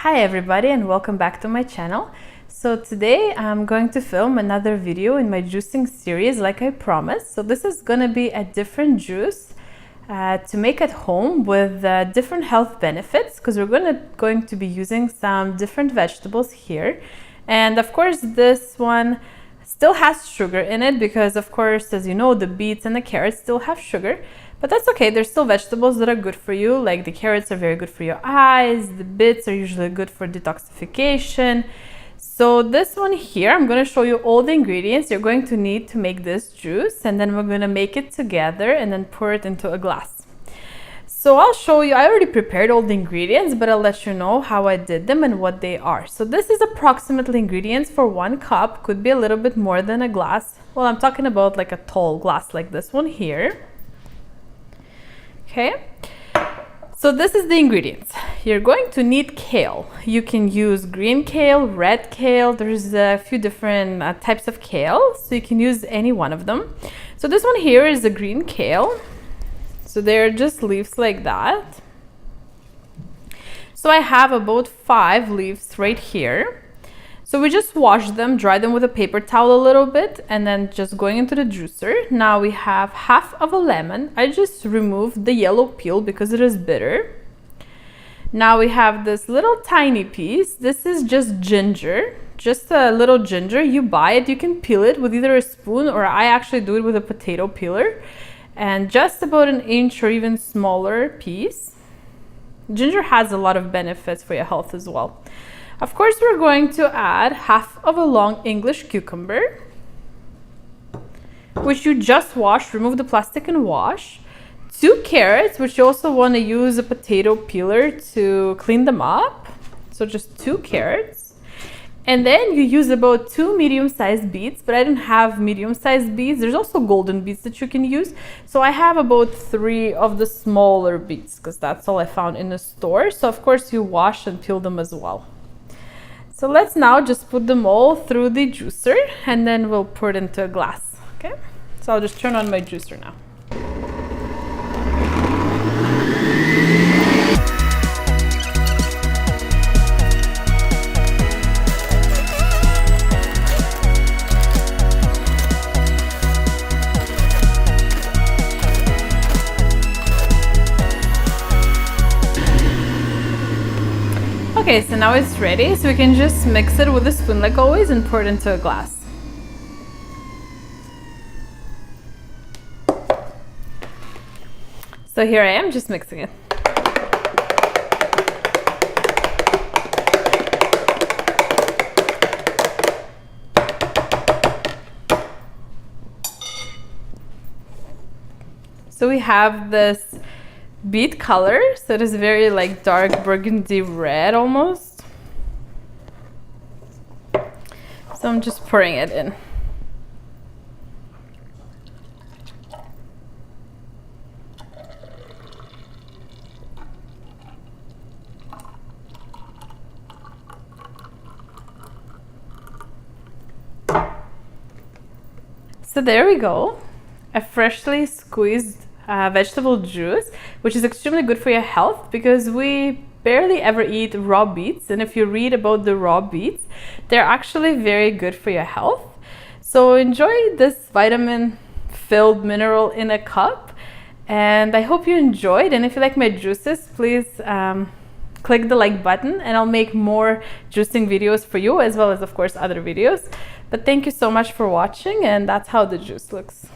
Hi everybody and welcome back to my channel. So today I'm going to film another video in my juicing series like I promised. So this is going to be a different juice to make at home with different health benefits, because we're going to be using some different vegetables here. And of course this one still has sugar in it because, of course, as you know, the beets and the carrots still have sugar. But that's okay, there's still vegetables that are good for you, like the carrots are very good for your eyes, the beets are usually good for detoxification. So this one here, I'm going to show you all the ingredients you're going to need to make this juice, and then we're going to make it together and then pour it into a glass. So I'll show you, I already prepared all the ingredients, but I'll let you know how I did them and what they are. So this is approximately ingredients for 1 cup, could be a little bit more than a glass. Well, I'm talking about like a tall glass like this one here. Okay, so this is the ingredients. You're going to need kale. You can use green kale, red kale. There's a few different types of kale, so you can use any one of them. So this one here is the green kale. So they're just leaves like that. So I have about 5 leaves right here. So we just wash them, dry them with a paper towel a little bit, and then just going into the juicer. Now we have half of a lemon. I just removed the yellow peel because it is bitter. Now we have this little tiny piece. This is just ginger, just a little ginger. You buy it, you can peel it with either a spoon, or I actually do it with a potato peeler. And just about an inch or even smaller piece. Ginger has a lot of benefits for your health as well. Of course, we're going to add half of a long English cucumber, which you just wash, remove the plastic and wash. 2 carrots, which you also want to use a potato peeler to clean them up. So just 2 carrots. And then you use about 2 medium-sized beets, but I didn't have medium-sized beets. There's also golden beets that you can use. So I have about 3 of the smaller beets because that's all I found in the store. So of course you wash and peel them as well. So let's now just put them all through the juicer and then we'll pour it into a glass. Okay, so I'll just turn on my juicer now. Okay, so now it's ready, so we can just mix it with a spoon like always and pour it into a glass. So here I am just mixing it. So we have this beet color, so it is very like dark burgundy red almost. So I'm just pouring it in. So there we go, a freshly squeezed vegetable juice, which is extremely good for your health because we barely ever eat raw beets, and if you read about the raw beets, they're actually very good for your health. So enjoy this vitamin filled mineral in a cup, and I hope you enjoyed. And if you like my juices, please click the like button and I'll make more juicing videos for you, as well as of course other videos. But thank you so much for watching, and that's how the juice looks.